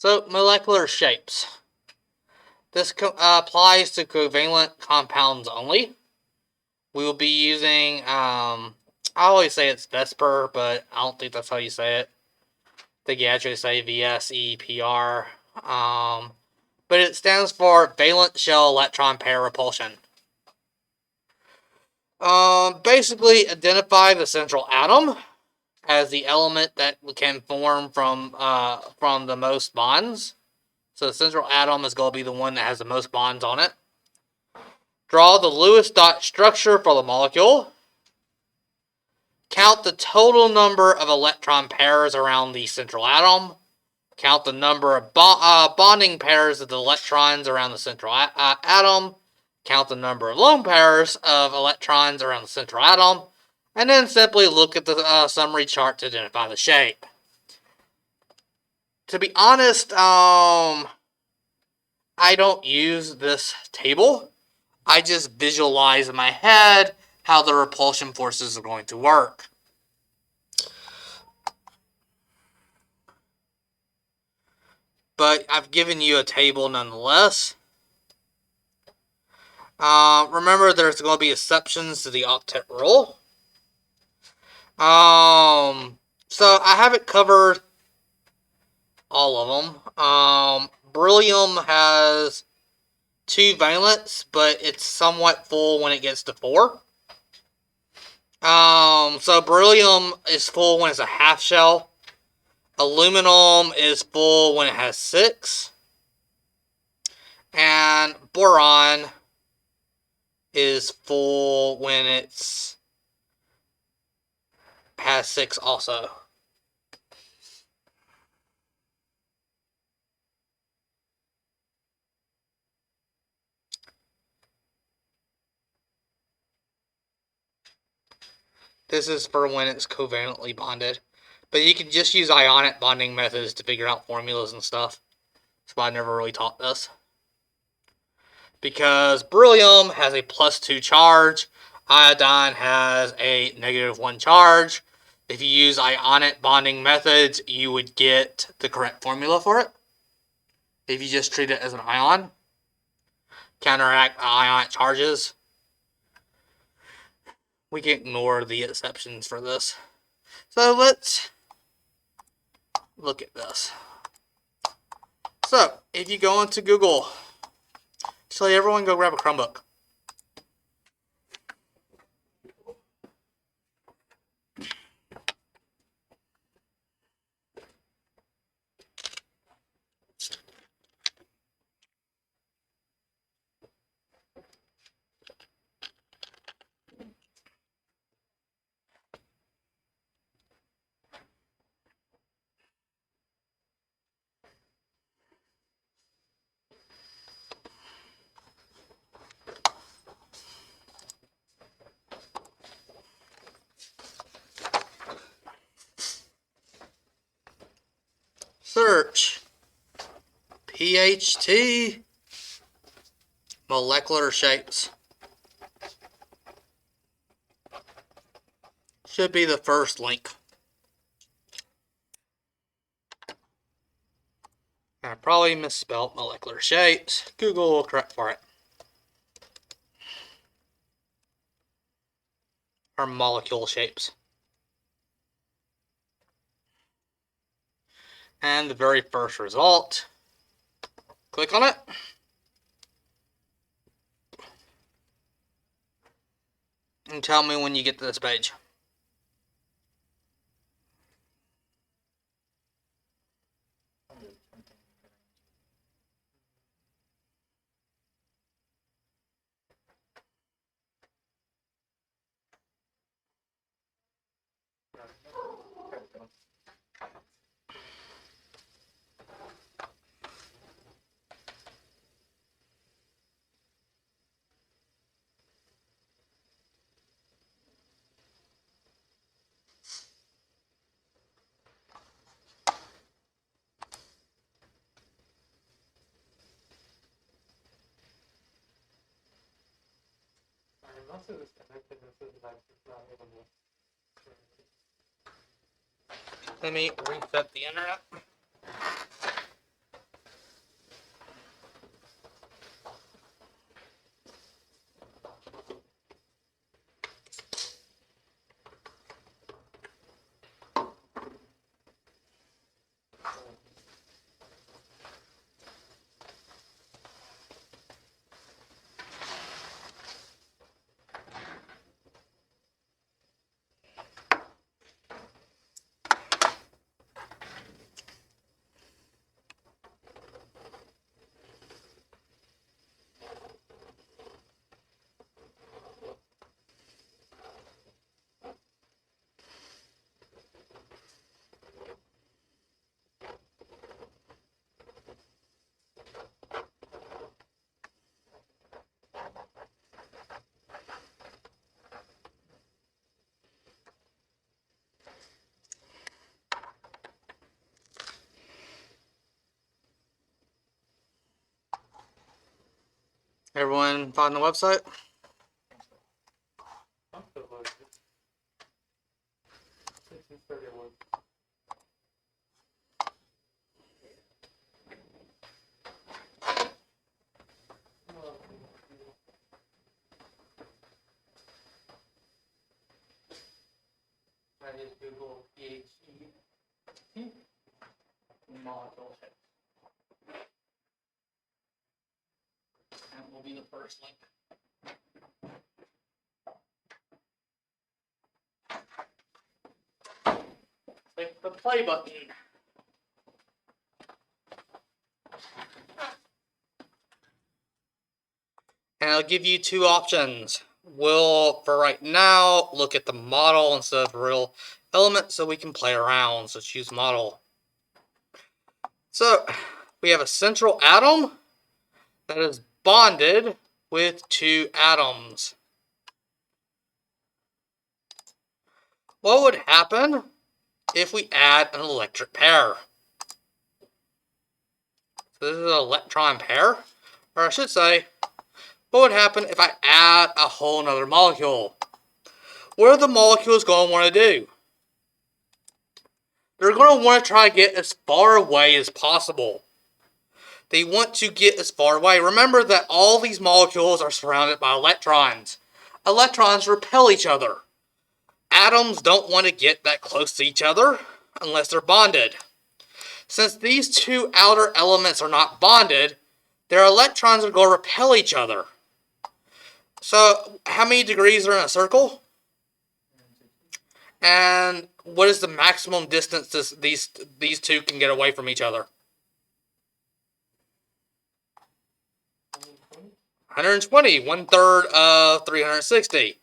So, molecular shapes. This applies to covalent compounds only. We will be using, I always say it's Vesper, but I don't think that's how you say it. I think you actually say VSEPR. But it stands for valence shell electron pair repulsion. Basically identify the central atom as the element that can form from the most bonds. So the central atom is going to be the one that has the most bonds on it. Draw the Lewis dot structure for the molecule. Count the total number of electron pairs around the central atom. Count the number of bonding pairs of the electrons around the central atom. Count the number of lone pairs of electrons around the central atom. And then simply look at the summary chart to identify the shape. To be honest, I don't use this table. I just visualize in my head how the repulsion forces are going to work. But I've given you a table nonetheless. Remember, there's going to be exceptions to the octet rule. So I haven't covered all of them. Beryllium has 2 valence, but it's somewhat full when it gets to 4. So beryllium is full when it's a half shell. Aluminum is full when it has 6. And boron is full when it's has 6 also. This is for when it's covalently bonded. But you can just use ionic bonding methods to figure out formulas and stuff. That's why I never really taught this. Because beryllium has a +2 charge. Iodine has a -1 charge. If you use ionic bonding methods, you would get the correct formula for it. If you just treat it as an ion. Counteract ionic charges. We can ignore the exceptions for this. So let's look at this. So, if you go into Google, tell everyone go grab a Chromebook. Search PHT molecular shapes. Should be the first link. I probably misspelled molecular shapes. Google will correct for it. Or molecule shapes. And the very first result, click on it. And tell me when you get to this page. Let me reset the internet. Everyone find the website? I just Google PhD molecule shape. And will be the first link. Click the play button. And I'll give you two options. We'll, for right now, look at the model instead of real element so we can play around. So choose model. So we have a central atom that is bonded with two atoms. What would happen if we add an electric pair? So this is an electron pair. Or I should say, what would happen if I add a whole nother molecule? What are the molecules going to want to do? They're going to want to try to get as far away as possible. They want to get as far away. Remember that all these molecules are surrounded by electrons. Electrons repel each other. Atoms don't want to get that close to each other unless they're bonded. Since these two outer elements are not bonded, their electrons are going to repel each other. So, how many degrees are in a circle? And what is the maximum distance these two can get away from each other? 120, 1/3 of 360.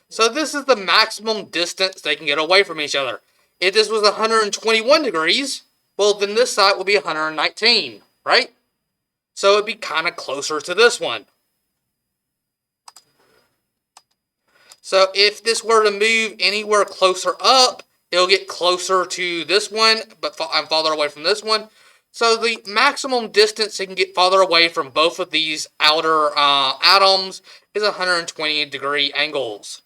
So this is the maximum distance they can get away from each other. If this was 121 degrees, well, then this side would be 119, right? So it'd be kind of closer to this one. So if this were to move anywhere closer up, it'll get closer to this one, but I'm farther away from this one. So the maximum distance it can get farther away from both of these outer atoms is 120 degree angles.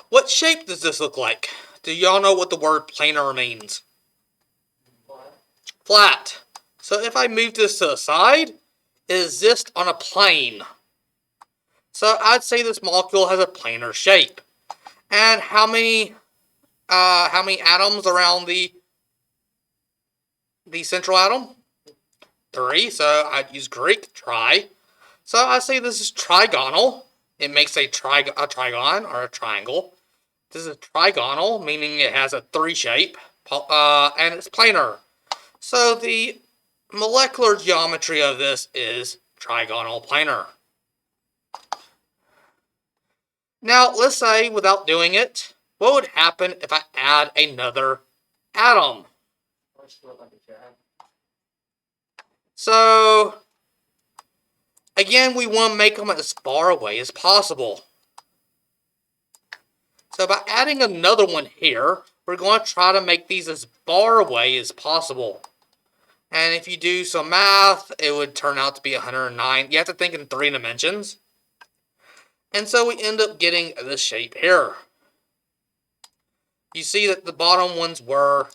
What shape does this look like? Do y'all know what the word planar means? Flat. So if I move this to the side, it exists on a plane. So I'd say this molecule has a planar shape. And how many atoms around the central atom? 3. So I'd use Greek, tri. So I say this is trigonal. It makes a trigon or a triangle. This is trigonal, meaning it has a 3 shape, and it's planar. So the molecular geometry of this is trigonal planar. Now, let's say, without doing it, what would happen if I add another atom? So, again, we want to make them as far away as possible. So by adding another one here, we're going to try to make these as far away as possible. And if you do some math, it would turn out to be 109. You have to think in 3 dimensions. And so we end up getting this shape here. You see that the bottom ones were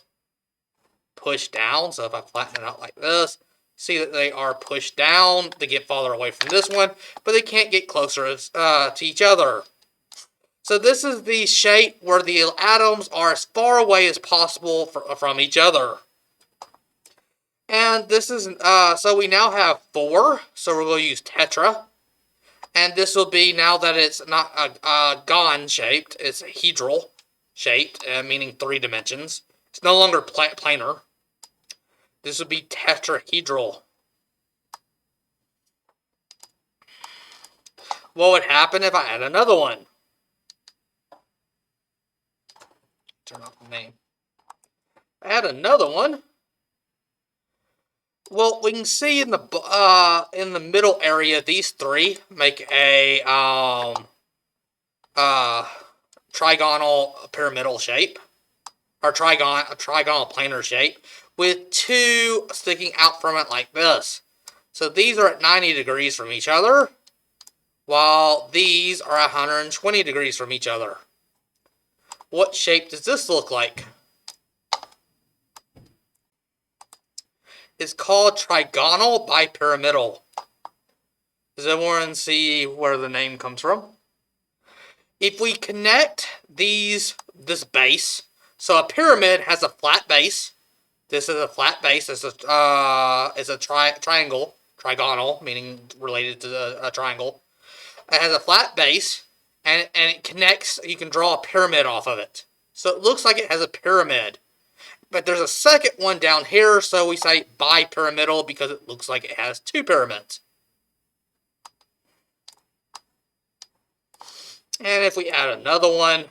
pushed down. So if I flatten it out like this, see that they are pushed down to get farther away from this one, but they can't get closer to each other. So this is the shape where the atoms are as far away as possible from each other. And this is, so we now have 4, so we're going to use tetra. And this will be, now that it's not gon shaped, it's hedral shaped, meaning 3 dimensions. It's no longer planar. This would be tetrahedral. What would happen if I add another one? Turn off the name. Add another one. Well, we can see in the middle area, these 3 make a trigonal pyramidal shape, or trigonal planar shape, with 2 sticking out from it like this. So these are at 90 degrees from each other, while these are 120 degrees from each other. What shape does this look like? It's called trigonal bipyramidal. Does everyone see where the name comes from? If we connect this base, so a pyramid has a flat base. This is a flat base. It's a triangle, trigonal, meaning related to a triangle. It has a flat base, and it connects. You can draw a pyramid off of it. So it looks like it has a pyramid. But there's a second one down here, so we say bipyramidal because it looks like it has two pyramids. And if we add another one,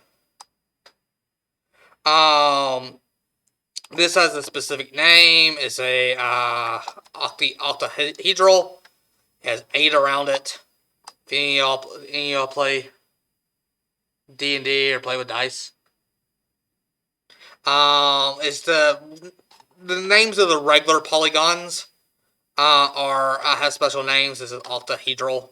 this has a specific name. It's a octahedral. It has 8 around it. If any of y'all play D&D or play with dice, it's the names of the regular polygons have special names. This is octahedral.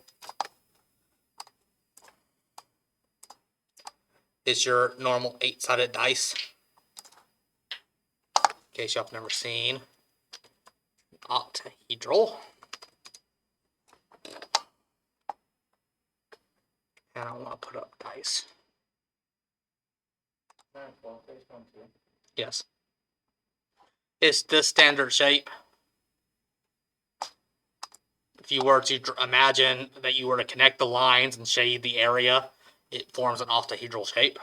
It's your normal 8-sided dice. In case y'all have never seen octahedral. And I want to put up dice. Yes. It's this standard shape. If you were to imagine that you were to connect the lines and shade the area, it forms an octahedral shape.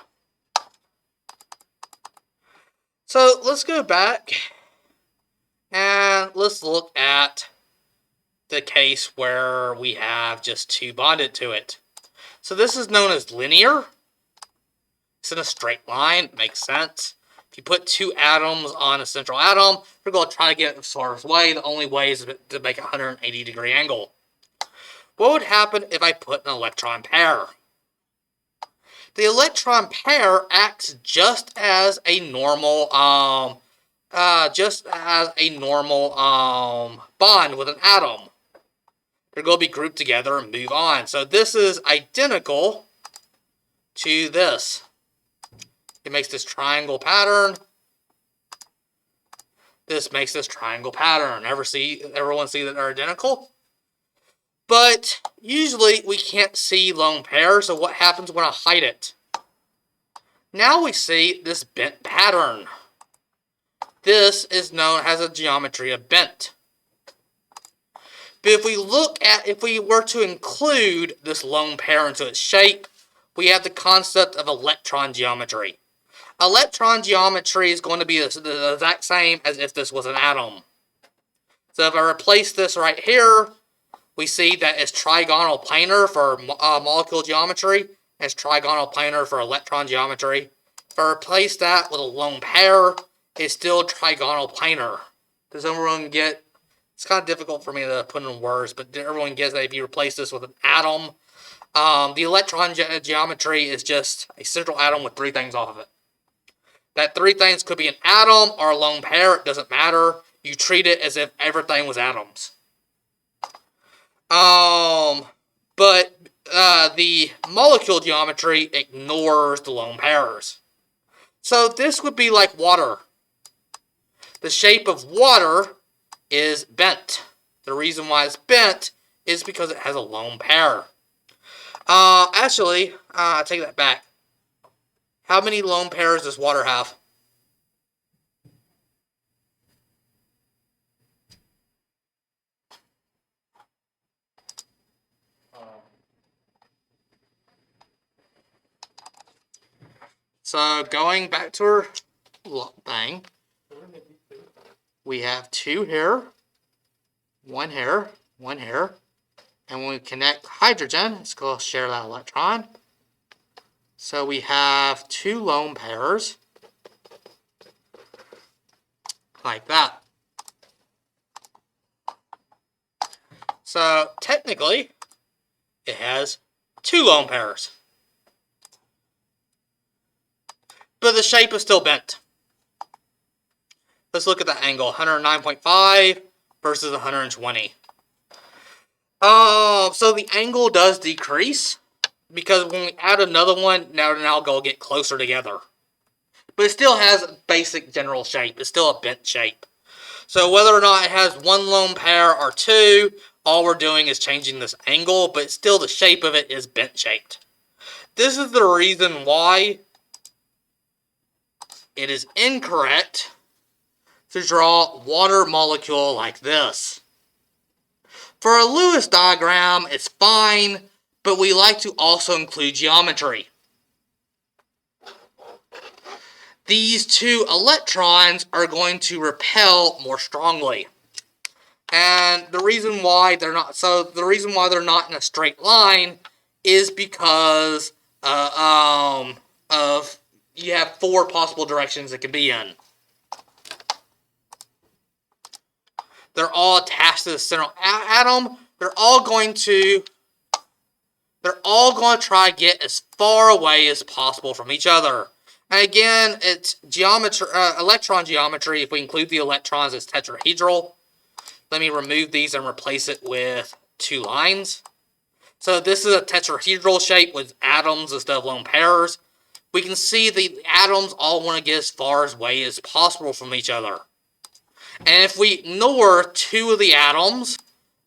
So let's go back and let's look at the case where we have just 2 bonded to it. So this is known as linear. It's in a straight line. It makes sense. If you put 2 atoms on a central atom, we're going to try to get it the farthest way. The only way is to make a 180-degree angle. What would happen if I put an electron pair? The electron pair acts just as a normal bond with an atom. They're going to be grouped together and move on. So this is identical to this. It makes this triangle pattern. This makes this triangle pattern. Everyone see that they're identical? But usually we can't see lone pairs, so what happens when I hide it? Now we see this bent pattern. This is known as a geometry of bent. But if we were to include this lone pair into its shape, we have the concept of electron geometry. Electron geometry is going to be the exact same as if this was an atom. So if I replace this right here, we see that it's trigonal planar for molecule geometry. It's trigonal planar for electron geometry. If I replace that with a lone pair, it's still trigonal planar. Does everyone get? It's kind of difficult for me to put in words, but everyone gets that if you replace this with an atom, the electron geometry is just a central atom with 3 things off of it. That 3 things could be an atom or a lone pair. It doesn't matter. You treat it as if everything was atoms. But the molecule geometry ignores the lone pairs. So this would be like water. The shape of water is bent. The reason why it's bent is because it has a lone pair. Actually, I take that back. How many lone pairs does water have? So going back to our thing, we have 2 here, 1 here, 1 here, and when we connect hydrogen, it's going to share that electron. So we have 2 lone pairs, like that. So technically, it has 2 lone pairs. But the shape is still bent. Let's look at the angle, 109.5 versus 120. So the angle does decrease because when we add another one, now go get closer together. But it still has a basic general shape. It's still a bent shape. So whether or not it has one lone pair or two, all we're doing is changing this angle, but still the shape of it is bent shaped. This is the reason why it is incorrect to draw water molecule like this. For a Lewis diagram, it's fine, but we like to also include geometry. These two electrons are going to repel more strongly. And the reason why they're not in a straight line is because of you have 4 possible directions it can be in. They're all attached to the central atom. They're all going to try to get as far away as possible from each other. And again, it's geometry, electron geometry. If we include the electrons as tetrahedral, let me remove these and replace it with 2 lines. So this is a tetrahedral shape with atoms instead of lone pairs. We can see the atoms all want to get as far away as possible from each other. And if we ignore 2 of the atoms,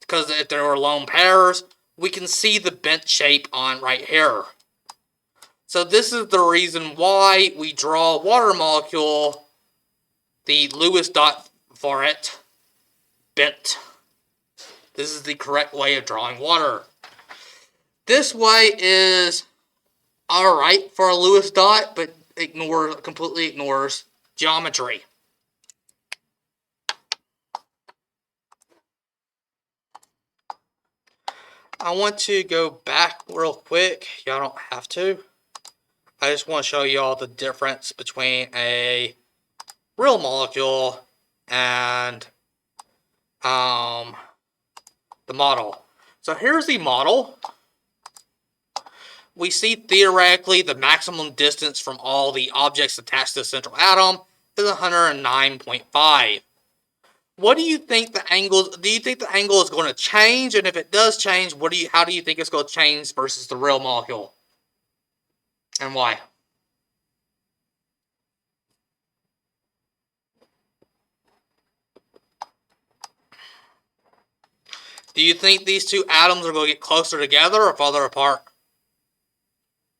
because if there were lone pairs, we can see the bent shape on right here. So this is the reason why we draw a water molecule, the Lewis dot for it, bent. This is the correct way of drawing water. This way is alright for a Lewis dot, but completely ignores geometry. I want to go back real quick. Y'all don't have to. I just want to show y'all the difference between a real molecule and the model. So here's the model. We see theoretically the maximum distance from all the objects attached to the central atom is 109.5. What do you think the angle? Do you think the angle is going to change? And if it does change, how do you think it's going to change versus the real molecule? And why? Do you think these 2 atoms are going to get closer together or farther apart?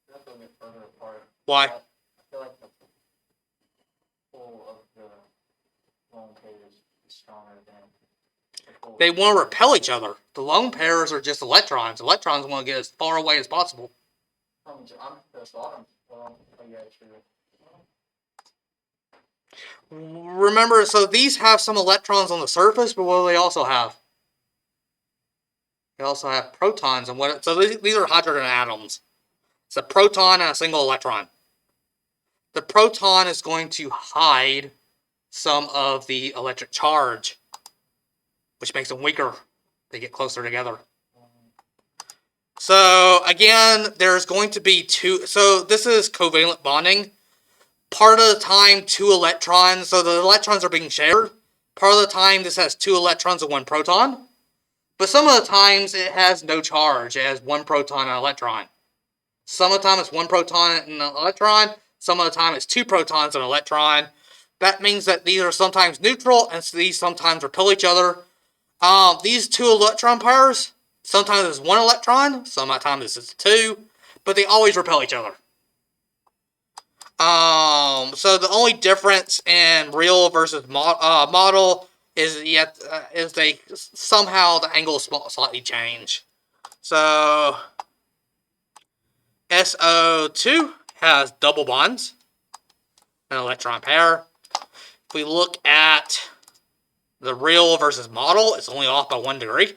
They're going to get further apart. Why? I feel like the pull of the lone pairs is stronger than the pull. They want to repel each other. The lone pairs are just electrons. Electrons want to get as far away as possible. I'm the bottom. Oh yeah, true. Remember, so these have some electrons on the surface, but what do they also have? They also have protons. So these are hydrogen atoms. It's a proton and a single electron. The proton is going to hide some of the electric charge, which makes them weaker. They get closer together. So again, there's going to be 2. So this is covalent bonding. Part of the time, 2 electrons. So the electrons are being shared. Part of the time, this has 2 electrons and 1 proton. But some of the times, it has no charge. It has 1 proton and an electron. Some of the time, it's 1 proton and an electron. Some of the time, it's 2 protons and an electron. That means that these are sometimes neutral, and these sometimes repel each other. These 2 electron pairs, sometimes it's 1 electron, sometimes it's 2, but they always repel each other. So the only difference in real versus model is they somehow the angle slightly change. So SO2 has double bonds, an electron pair. If we look at the real versus model, it's only off by 1 degree.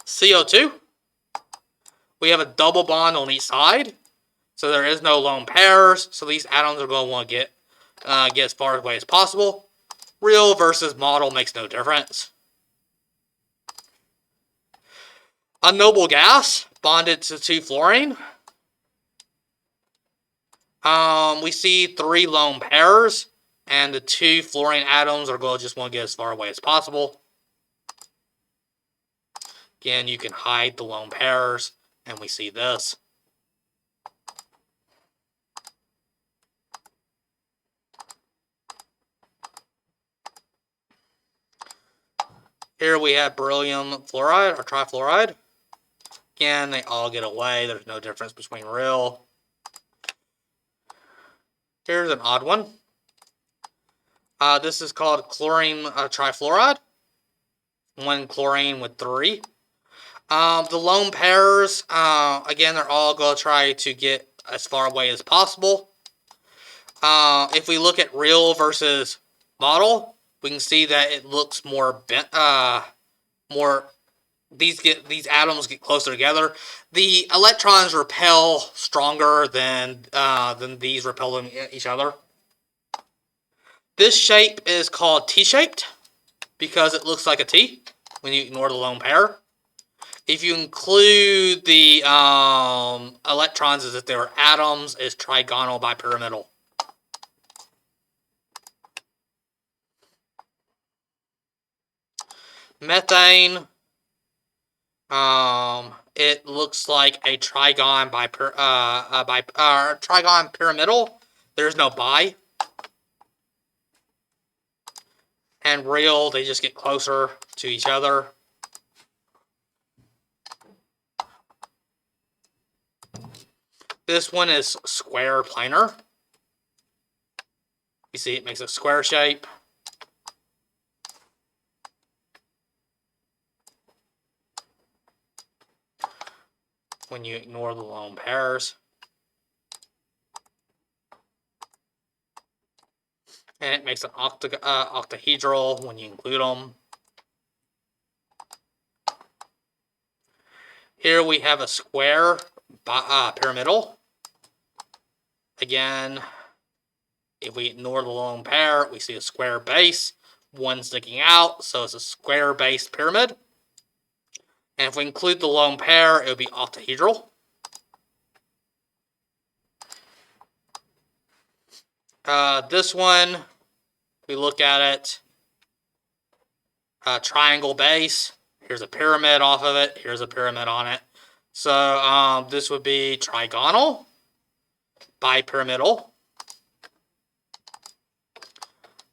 CO2, we have a double bond on each side. So there is no lone pairs. So these atoms are going to want to get as far away as possible. Real versus model makes no difference. A noble gas bonded to 2-fluorine. We see 3 lone pairs, and the 2 fluorine atoms are going to just want to get as far away as possible. Again, you can hide the lone pairs, and we see this. Here we have beryllium fluoride or trifluoride. Again, they all get away. There's no difference between real. Here's an odd one. This is called chlorine trifluoride. 1 chlorine with 3. The lone pairs, again, they're all going to try to get as far away as possible. If we look at real versus model, we can see that it looks more bent, these atoms get closer together. The electrons repel stronger than these repelling each other. This shape is called T-shaped because it looks like a T when you ignore the lone pair. If you include the electrons as if they were atoms, it's trigonal bipyramidal. Methane, it looks like a trigon trigon pyramidal. There's no bi. And real, they just get closer to each other. This one is square planar. You see it makes a square shape. When you ignore the lone pairs. And it makes an octahedral when you include them. Here we have a square pyramidal. Again, if we ignore the lone pair, we see a square base, one sticking out, so it's a square base pyramid. And if we include the lone pair, it would be octahedral. This one, we look at it, triangle base. Here's a pyramid off of it. Here's a pyramid on it. So this would be trigonal, bipyramidal.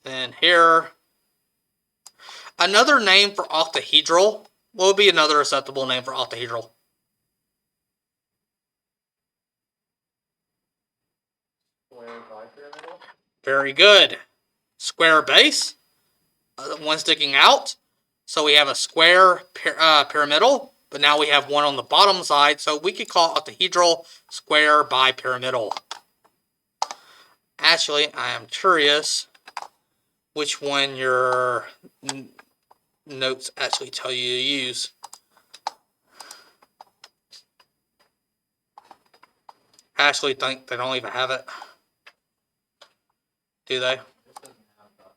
Then here, another name for octahedral. What would be another acceptable name for octahedral? Square bipyramidal. Very good. Square base, one sticking out. So we have a square pyramidal, but now we have one on the bottom side, so we could call octahedral square bipyramidal. Actually, I am curious which one your notes actually tell you to use. I actually think they don't even have it. Do they? This doesn't have that.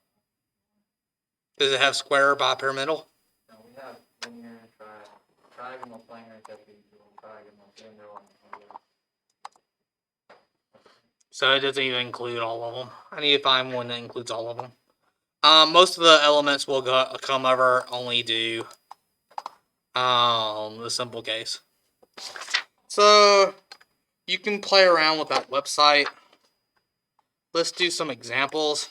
Does it have square bipyramidal? No, we have linear, trigonal, planar, tetrahedral, trigonal, cylindrical. So it doesn't even include all of them. I need to find one that includes all of them. Most of the elements will come over only do the simple case. So you can play around with that website. Let's do some examples.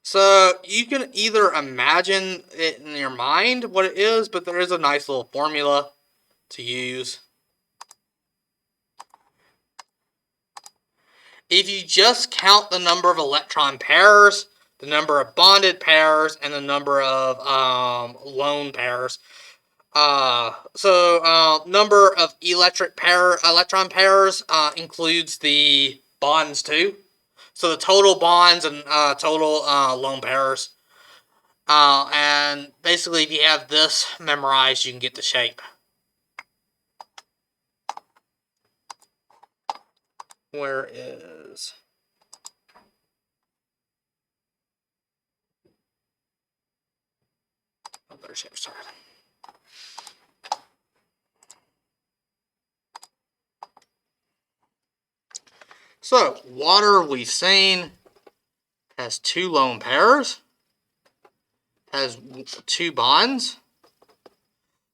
So you can either imagine it in your mind what it is, but there is a nice little formula to use. If you just count the number of electron pairs, the number of bonded pairs, and the number of lone pairs, number of electron pairs includes the bonds too. So the total bonds and total lone pairs. And basically, if you have this memorized, you can get the shape. Where is... Oh, there's shape started. So, water we've seen has 2 lone pairs, has 2 bonds.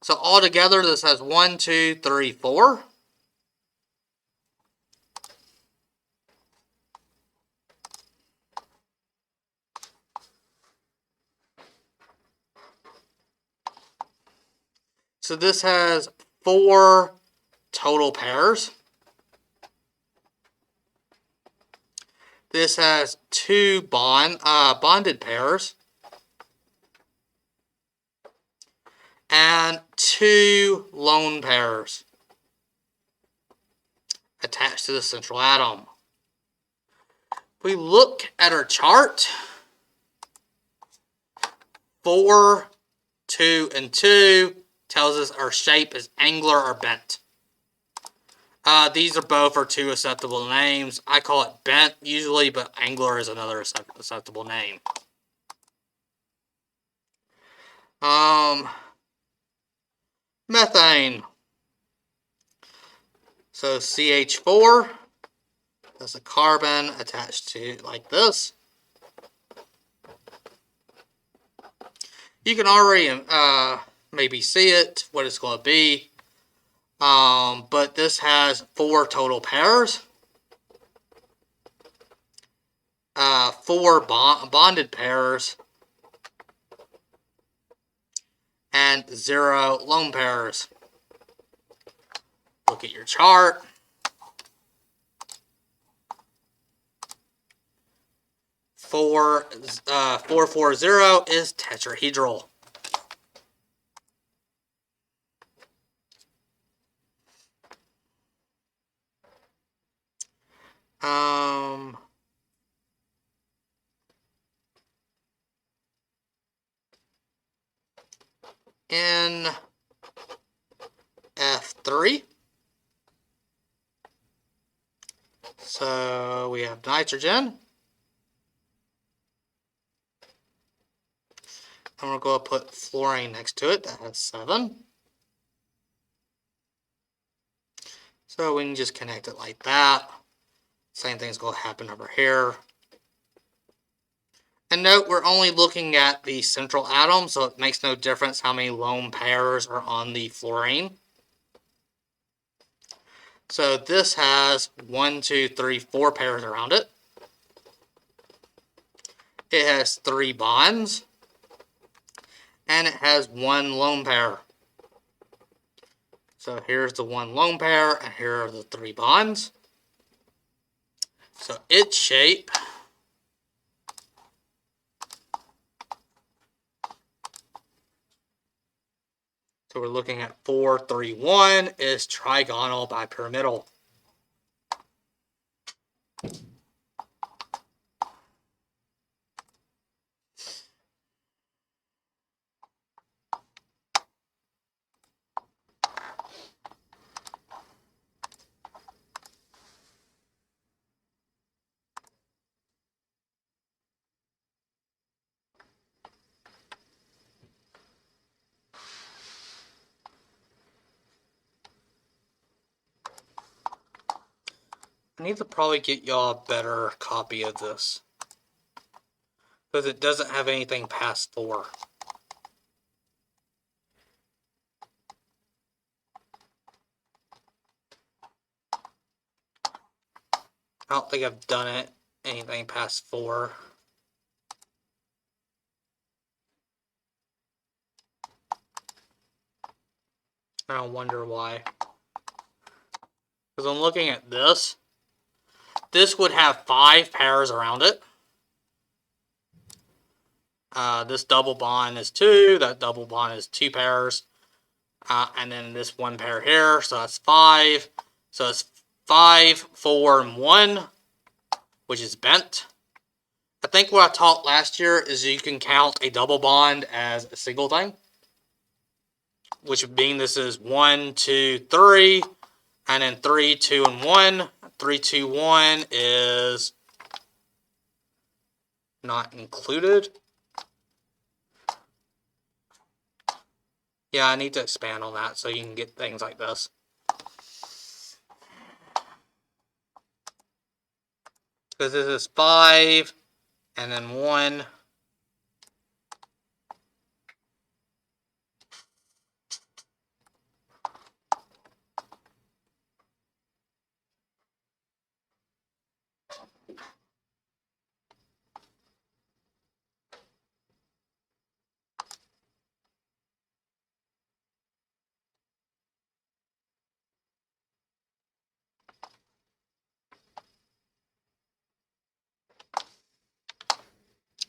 So altogether, this has 1, 2, 3, 4. So this has 4 total pairs. This has 2 bonded pairs. And 2 lone pairs attached to the central atom. If we look at our chart, 4, 2, and 2 tells us our shape is angular or bent. These are both are 2 acceptable names. I call it bent usually, but angular is another acceptable name. Methane. So CH4, that's a carbon attached to like this. You can already maybe see it, what it's going to be. But this has 4 total pairs. 4 bonded pairs. And 0 lone pairs. Look at your chart. 440 is tetrahedral. In F3. So we have nitrogen. I'm going to go put fluorine next to it. That has 7. So we can just connect it like that. Same thing's going to happen over here. And note, we're only looking at the central atom, so it makes no difference how many lone pairs are on the fluorine. So this has 1, 2, 3, 4 pairs around it. It has 3 bonds. And it has 1 lone pair. So here's the 1 lone pair, and here are the 3 bonds. So its shape so we're looking at 4, 3, 1 is trigonal bipyramidal. I need to probably get y'all a better copy of this, because it doesn't have anything past 4. I don't think I've done it anything past 4. I don't wonder why. Because I'm looking at this. This would have 5 pairs around it. This double bond is 2. That double bond is 2 pairs. And then this 1 pair here. So that's 5. So it's 5, 4, and 1, which is bent. I think what I taught last year is you can count a double bond as a single thing, which would mean this is 1, 2, 3, and then 3, 2, and 1. 3, 2, 1 is not included. Yeah, I need to expand on that so you can get things like this. Because this is 5 and then 1.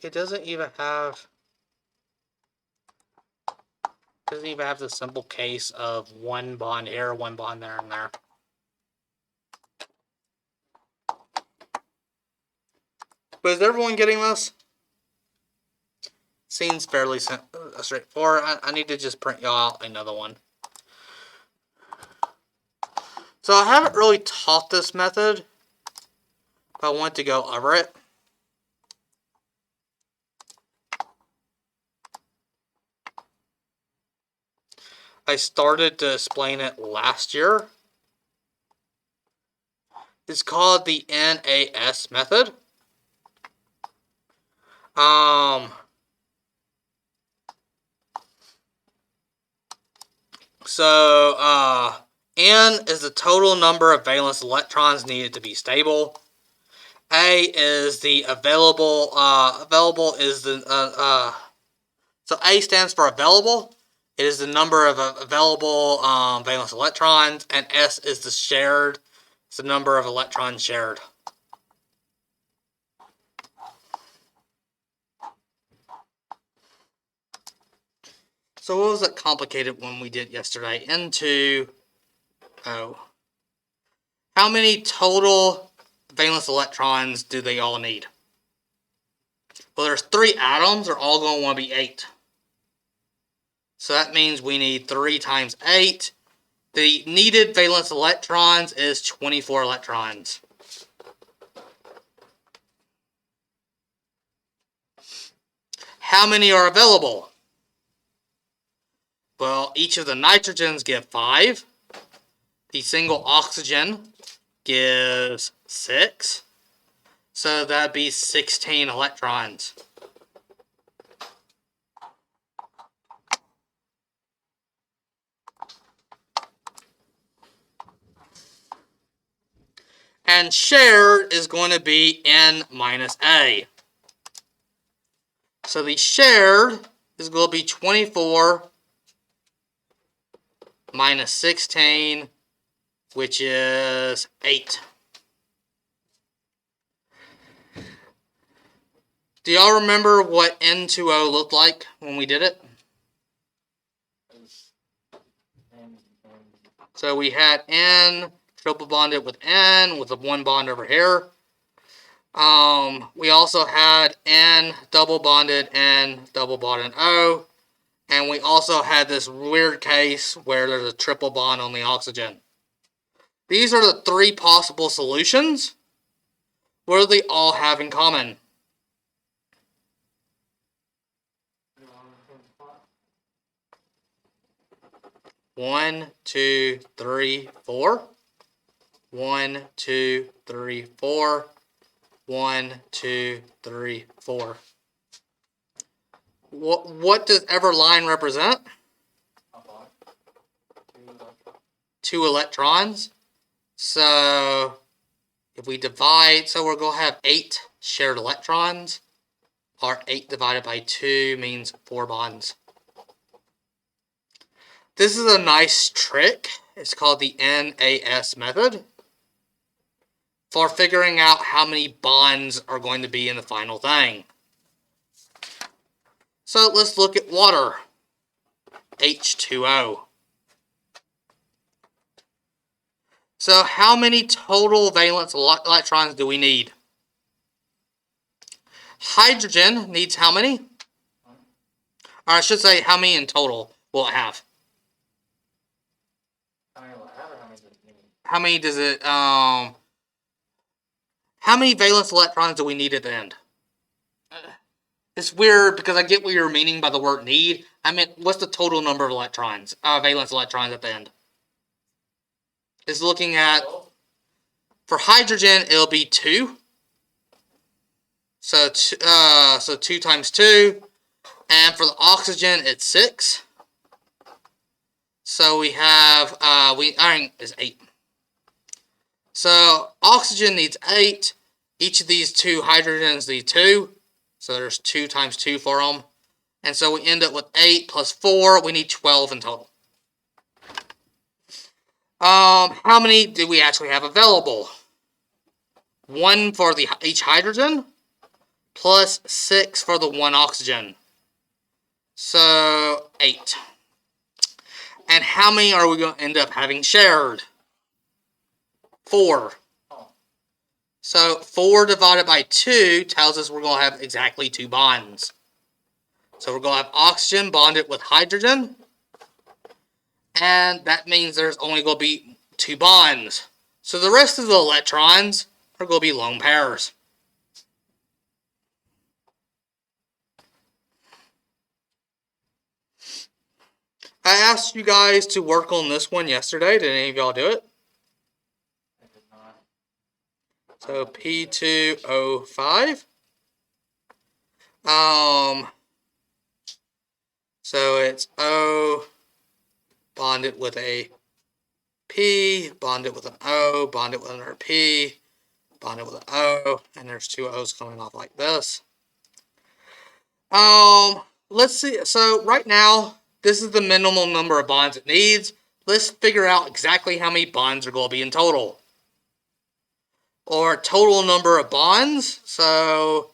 It doesn't even have the simple case of 1 bond here, 1 bond there and there. But is everyone getting this? Seems fairly straightforward. I need to just print y'all out another one. So I haven't really taught this method, but I want to go over it. I started to explain it last year. It's called the NAS method. N is the total number of valence electrons needed to be stable. A is the available. So A stands for available. It is the number of available valence electrons, and S is the shared. It's the number of electrons shared. So what was that complicated one we did yesterday? How many total valence electrons do they all need? Well, there's 3 atoms. They're all going to want to be 8. So that means we need 3 times 8. The needed valence electrons is 24 electrons. How many are available? Well, each of the nitrogens give 5. The single oxygen gives 6. So that'd be 16 electrons. And shared is going to be N minus A. So the shared is going to be 24 minus 16, which is 8. Do y'all remember what N2O looked like when we did it? So we had N triple bonded with N with a 1 bond over here. We also had N double bonded O. And we also had this weird case where there's a triple bond on the oxygen. These are the 3 possible solutions. What do they all have in common? One, 2, 3, 4. 1, 2, 3, 4. 1, 2, 3, 4. What does every line represent? 2 electrons. So if we divide, so we're going to have 8 shared electrons. Or 8 divided by 2 means 4 bonds. This is a nice trick. It's called the NAS method for figuring out how many bonds are going to be in the final thing. So let's look at water. H2O. So how many total valence electrons do we need? Hydrogen needs how many? Or I should say, how many in total will it have? How many does it, how many valence electrons do we need at the end? It's weird because I get what you're meaning by the word need. I meant, what's the total number of electrons, valence electrons at the end? It's looking at, for hydrogen, it'll be 2. So 2 times 2. And for the oxygen, it's 6. So we have, iron is 8. So oxygen needs 8. Each of these 2 hydrogens need 2. So there's 2 times 2 for them. And so we end up with 8 plus 4. We need 12 in total. How many do we actually have available? 1 for each hydrogen, plus 6 for the 1 oxygen. So 8. And how many are we going to end up having shared? 4. So 4 divided by 2 tells us we're going to have exactly 2 bonds. So we're going to have oxygen bonded with hydrogen. And that means there's only going to be 2 bonds. So the rest of the electrons are going to be lone pairs. I asked you guys to work on this one yesterday. Did any of y'all do it? I did not. So P2O5. So it's O bonded with a P, bonded with an O, bonded with another P, bonded with an O, and there's 2 O's coming off like this. Let's see. So right now, this is the minimum number of bonds it needs. Let's figure out exactly how many bonds are going to be in total. Or total number of bonds. So,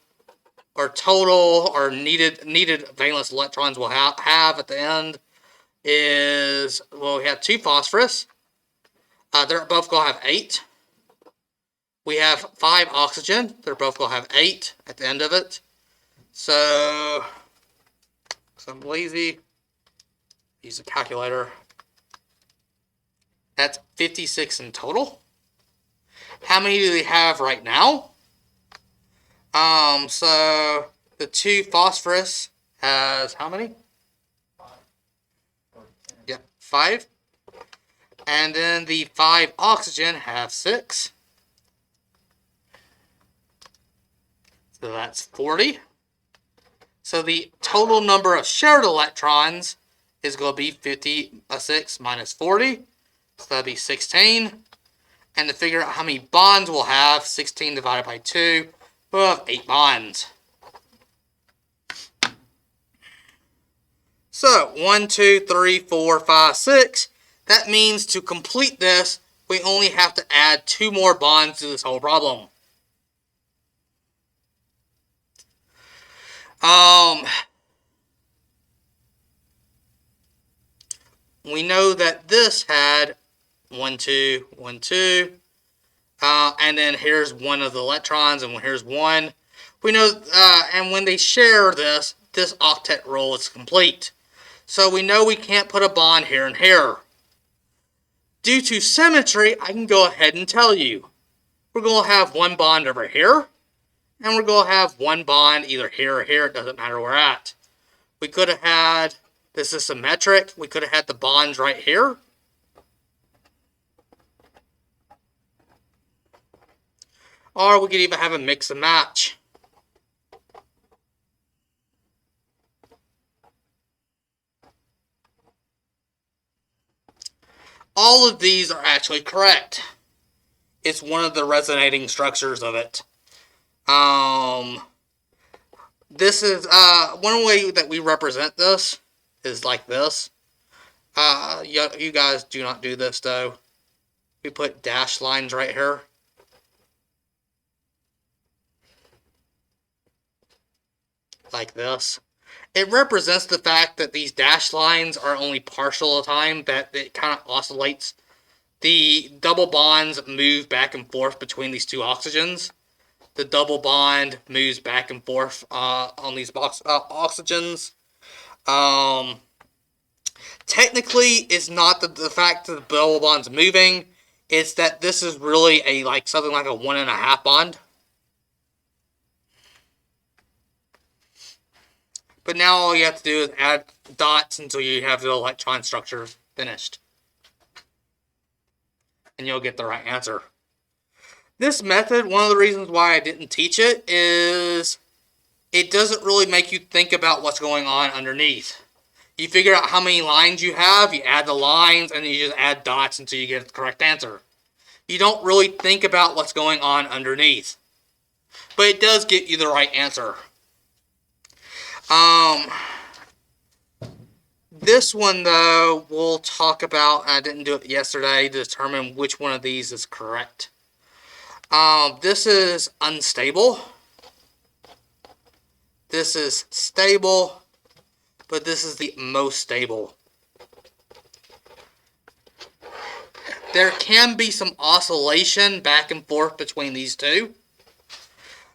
or total or needed valence electrons we'll have at the end is, well, we have 2 phosphorus. They're both going to have 8. We have 5 oxygen. They're both going to have 8 at the end of it. So I'm lazy. Use a calculator. That's 56 in total. How many do we have right now? So the 2 phosphorus has how many? 5 or 10. Yep, 5. And then the 5 oxygen have 6. So that's 40. So the total number of shared electrons is going to be 56 minus 40. So that'll be 16. And to figure out how many bonds we'll have, 16 divided by 2, we'll have 8 bonds. So 1, 2, 3, 4, 5, 6. That means to complete this, we only have to add 2 more bonds to this whole problem. We know that this had 1, 2, 1, 2. And then here's one of the electrons, and here's 1. We know, and when they share this octet rule is complete. So we know we can't put a bond here and here. Due to symmetry, I can go ahead and tell you. We're going to have 1 bond over here, and we're going to have 1 bond either here or here. It doesn't matter where we're at. We could have had, this is symmetric, we could have had the bonds right here. Or we could even have a mix and match. All of these are actually correct. It's one of the resonating structures of it. This is, one way that we represent this is like this. You guys do not do this though. We put dashed lines right here. Like this. It represents the fact that these dashed lines are only partial of the time, that it kind of oscillates. The double bonds move back and forth between these 2 oxygens. The double bond moves back and forth on these oxygens. Technically, it's not the fact that the double bond's moving. It's that this is really something like a 1.5 bond. But now all you have to do is add dots until you have the electron structure finished. And you'll get the right answer. This method, one of the reasons why I didn't teach it is it doesn't really make you think about what's going on underneath. You figure out how many lines you have, you add the lines, and you just add dots until you get the correct answer. You don't really think about what's going on underneath. But it does get you the right answer. This one, though, we'll talk about. I didn't do it yesterday to determine which one of these is correct. This is unstable. This is stable. But this is the most stable. There can be some oscillation back and forth between these two.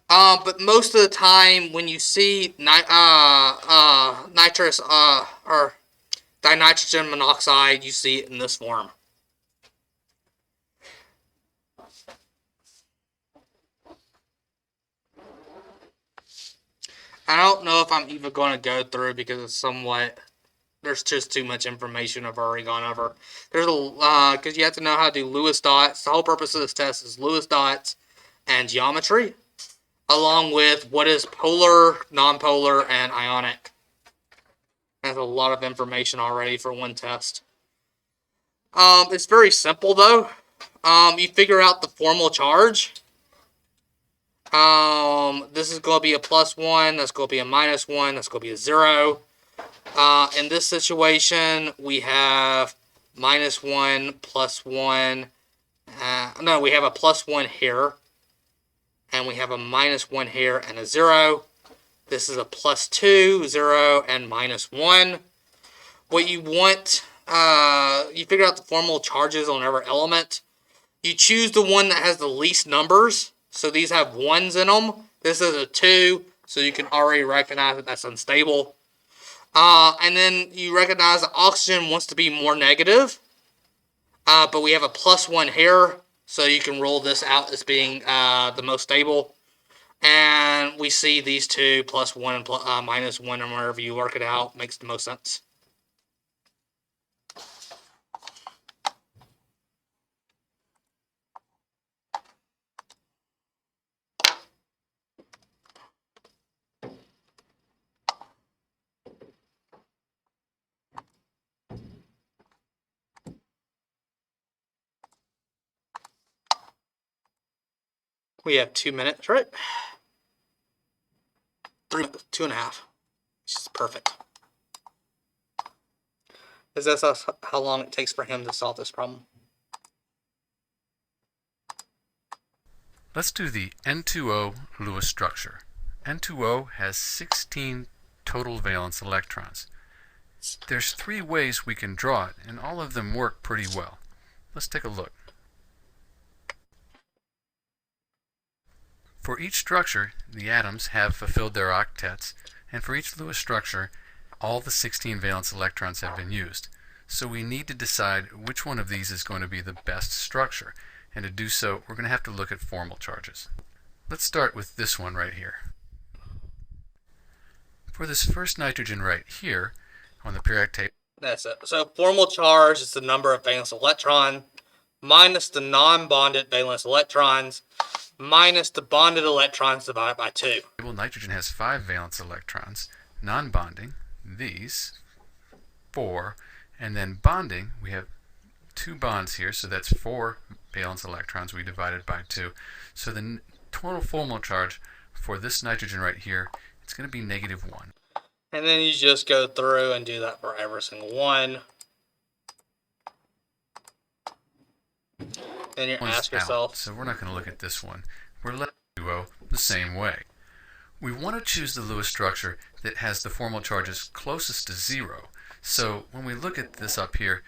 But most of the time, when you see nitrous or dinitrogen monoxide, you see it in this form. I don't know if I'm even going to go through because it's somewhat. There's just too much information I've already gone over. There's because you have to know how to do Lewis dots. The whole purpose of this test is Lewis dots and geometry, along with what is polar, nonpolar, and ionic. That's a lot of information already for one test. It's very simple though. You figure out the formal charge. This is going to be a +1. That's going to be a -1. That's going to be a 0. In this situation, we have -1, +1. No, we have a +1 here. And we have a -1 here and a 0. This is a +2, 0, and -1. What you want, you figure out the formal charges on every element. You choose the one that has the least numbers. So these have 1s in them. This is a 2, so you can already recognize that that's unstable. And then you recognize that oxygen wants to be more negative. But we have a +1 here, so you can rule this out as being the most stable. And we see these two, +1 and -1, and wherever you work it out, makes the most sense. We have 2 minutes, right? 3 minutes, 2.5. Which is perfect. Is this how long it takes for him to solve this problem? Let's do the N2O Lewis structure. N2O has 16 total valence electrons. There's 3 ways we can draw it, and all of them work pretty well. Let's take a look. For each structure, the atoms have fulfilled their octets, and for each Lewis structure, all the 16 valence electrons have been used. So we need to decide which one of these is going to be the best structure. And to do so, we're going to have to look at formal charges. Let's start with this one right here. For this first nitrogen right here, on the periodic table. That's it. So formal charge is the number of valence electrons minus the non-bonded valence electrons minus the bonded electrons divided by 2. Nitrogen has 5 valence electrons. Non-bonding, these, 4. And then bonding, we have 2 bonds here, so that's 4 valence electrons we divided by 2. So the total formal charge for this nitrogen right here, it's going to be -1. And then you just go through and do that for every single one. Then you ask yourself. So we're not going to look at this one. We're left with duo the same way. We want to choose the Lewis structure that has the formal charges closest to 0. So when we look at this up here,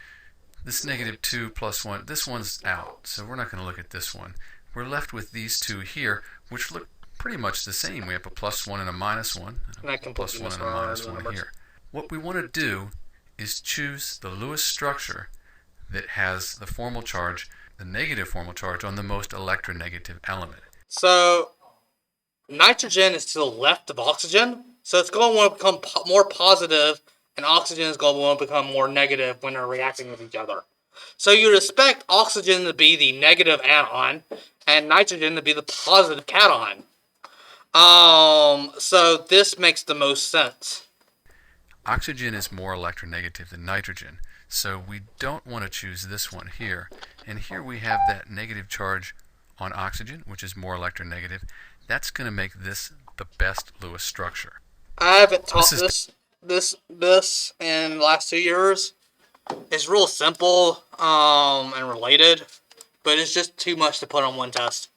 this -2 + 1, this one's out. So we're not going to look at this one. We're left with these 2 here, which look pretty much the same. We have a +1 and a -1, and a +1 and a -1 here. What we want to do is choose the Lewis structure that has the formal charge, the negative formal charge, on the most electronegative element. So nitrogen is to the left of oxygen, so it's going to want to become more positive, and oxygen is going to want to become more negative when they're reacting with each other. So you'd expect oxygen to be the negative anion and nitrogen to be the positive cation. So this makes the most sense. Oxygen is more electronegative than nitrogen, so we don't want to choose this one here. And here we have that negative charge on oxygen, which is more electronegative. That's going to make this the best Lewis structure. I haven't taught This this in the last 2 years. It's real simple and related, but it's just too much to put on one test.